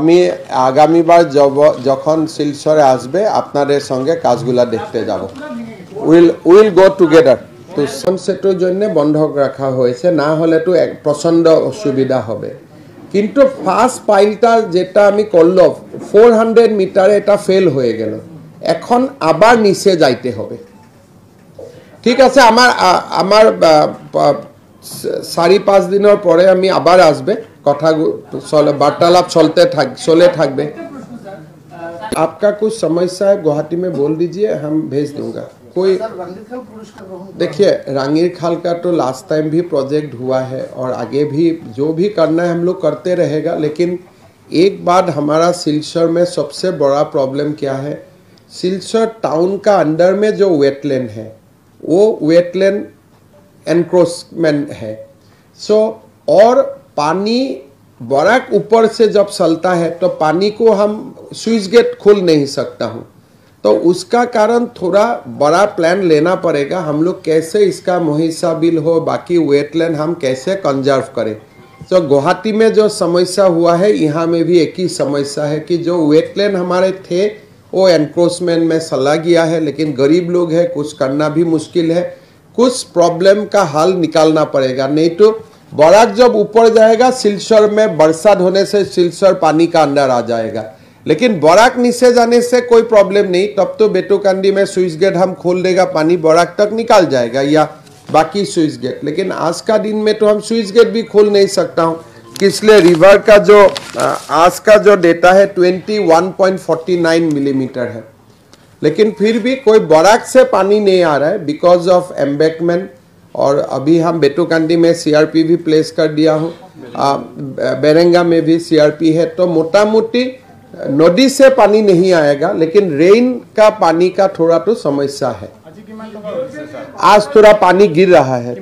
আমি আগামীবার যখন শিলচরে আসবে আপনাদের সঙ্গে কাজগুলা দেখতে যাব উইল গো টুগেদার তো সানসেটের জন্য বন্ধ রাখা হয়েছে না হলে তো এক প্রচন্ড অসুবিধা হবে কিন্তু ফার্স্ট পাইলটা যেটা আমি করলো 400 মিটারে এটা ফেল হয়ে গেল এখন আবার নিচে যাইতে হবে ঠিক আছে আমার 4-5 দিনের পরে আমি আবার আসবে কথা वार्तालाप चले थाकबे आपका कुछ समस्या है गुवाहाटी में बोल दीजिए हम भेज दूंगा कोई देखिए रांगीर खाल का तो लास्ट टाइम भी प्रोजेक्ट हुआ है और आगे भी जो भी करना है हम लोग करते रहेगा लेकिन एक बात हमारा सिलचर में सबसे बड़ा प्रॉब्लम क्या है सिलचर टाउन का अंदर में जो वेटलैंड है वो वेटलैंड एनक्रोचमेंट है सो और पानी बराक ऊपर से जब चलता है तो पानी को हम स्विच गेट खोल नहीं सकता हूँ तो उसका कारण थोड़ा बड़ा प्लान लेना पड़ेगा हम लोग कैसे इसका मुहिसा बिल हो बाकी वेटलैंड हम कैसे कंजर्व करें तो गुवाहाटी में जो समस्या हुआ है यहाँ में भी एक ही समस्या है कि जो वेटलैंड हमारे थे वो एनक्रोचमेंट में चला गया है लेकिन गरीब लोग हैं कुछ करना भी मुश्किल है कुछ प्रॉब्लम का हल निकालना पड़ेगा नहीं तो बराक जब ऊपर जाएगा सिलचर में बरसात होने से सिलचर पानी का अंदर आ जाएगा लेकिन बराक नीचे जाने से कोई प्रॉब्लम नहीं तब तो बेटोकांडी में स्विच गेट हम खोल देगा पानी बराक तक निकाल जाएगा या बाकी स्विच गेट लेकिन आज का दिन में तो हम स्विच गेट भी खोल नहीं सकता हूँ इसलिए रिवर का जो आज का जो डेटा है 21.49 मिलीमीटर है लेकिन फिर भी कोई बराक से पानी नहीं आ रहा है बिकॉज ऑफ एम्बैंकमेंट और अभी हम बेटोकांडी में सीआरपी भी प्लेस कर दिया हूँ बेरेंगा में भी सीआरपी है तो मोटा मोटी नदी से पानी नहीं आएगा लेकिन रेन का पानी का थोड़ा तो समस्या है आज थोड़ा पानी गिर रहा है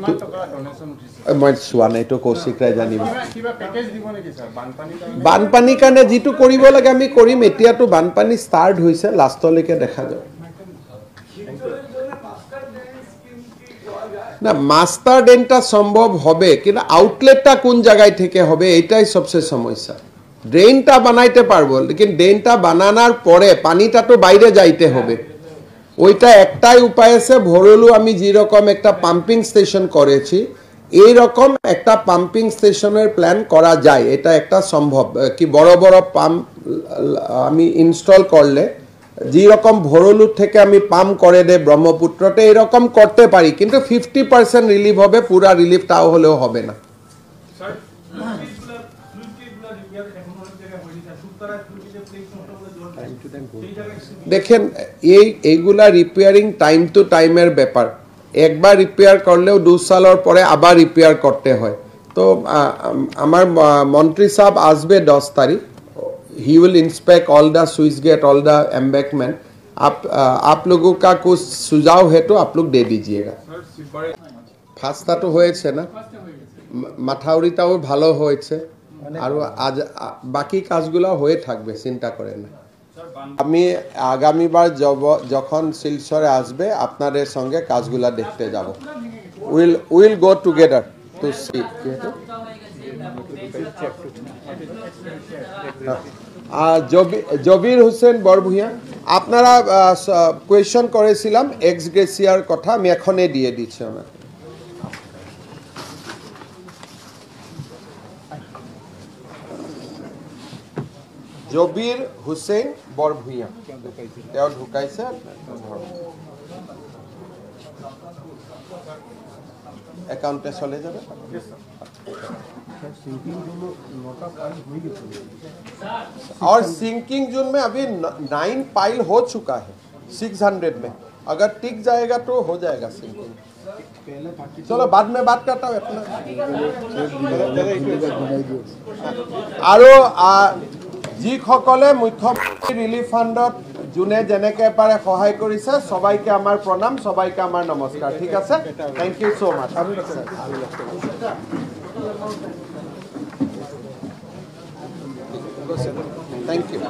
मैं चुआ नहीं तो कौशिक राय जानिब बानपानी कारण जी কৰিব লাগে আমি কৰিম এতিয়া তো বানপানী স্টার্ট হৈছে লাষ্টলৈকে দেখা যাব না মাস্টার ড্রেনটা সম্ভব হবে কিন্তু আউটলেটটা কোন জায়গায় থেকে হবে এটাই সবচেয়ে সমস্যা ড্রেনটা বানাইতে পারবো लेकिन ড্রেনটা বানানোর পরে পানিটা তো বাইরে যাইতে হবে ওইটা একটাই উপায় আছে ভরলু আমি যে রকম একটা পাম্পিং স্টেশন করেছি এই রকম একটা পাম্পিং স্টেশনের প্ল্যান করা যায় এটা একটা সম্ভব কি বড় বড় পাম্প আমি ইনস্টল করলে যে রকম ভরলু থেকে আমি পাম্প করে দে ব্রহ্মপুত্রতে এই রকম করতে পারি কিন্তু 50% রিলিফ হবে পুরা রিলিফ তাও হলেও হবে না দেখেন এইগুলা রিপেয়ারিং টাইম টু টাইমের ব্যাপার একবার রিপেয়ার করলেও 2 সালের পরে আবার রিপেয়ার করতে হয় তো আমার মন্ত্রী সাহেব আসবে 10 তারিখ he will inspect all the switch gate all the embankment आप लोगों का कुछ सुझाव है तो आप लोग दे दीजिएगा फास्टा तो হয়েছে না মাথাউরিটাও ভালো হয়েছে আর আজ বাকি কাজগুলো হয়ে থাকবে চিন্তা করেন না আমি আগামীবার যখন শিলচরে আসবে আপনাদের সঙ্গে কাজগুলা দেখতে যাব will go together to see Jabir Hossain Barbhuiya আপনারা কোয়েশ্চন করেছিলাম এক্স গ্রেসিয়ার কথা আমি এখনই দিয়ে দিচ্ছি আপনাকে জবির হোসেন বরভূঁইয়া তেওঁ ঢুকাইছে একাউন্টে চলে যাবে और सिंकिंग जोन में अभी 9 पाइल हो चुका है 600 में अगर टिक जाएगा तो हो जाएगा सिंकिंग चलो बाद में बात करता हूँ अपना और जी सकले मुख्यमंत्री रिलीफ फांडत जोने जेनेके पारे सहाय करिছে সবাইকে আমার প্রণাম সবাইকে আমার নমস্কার ঠিক আছে thank you so much Thank you.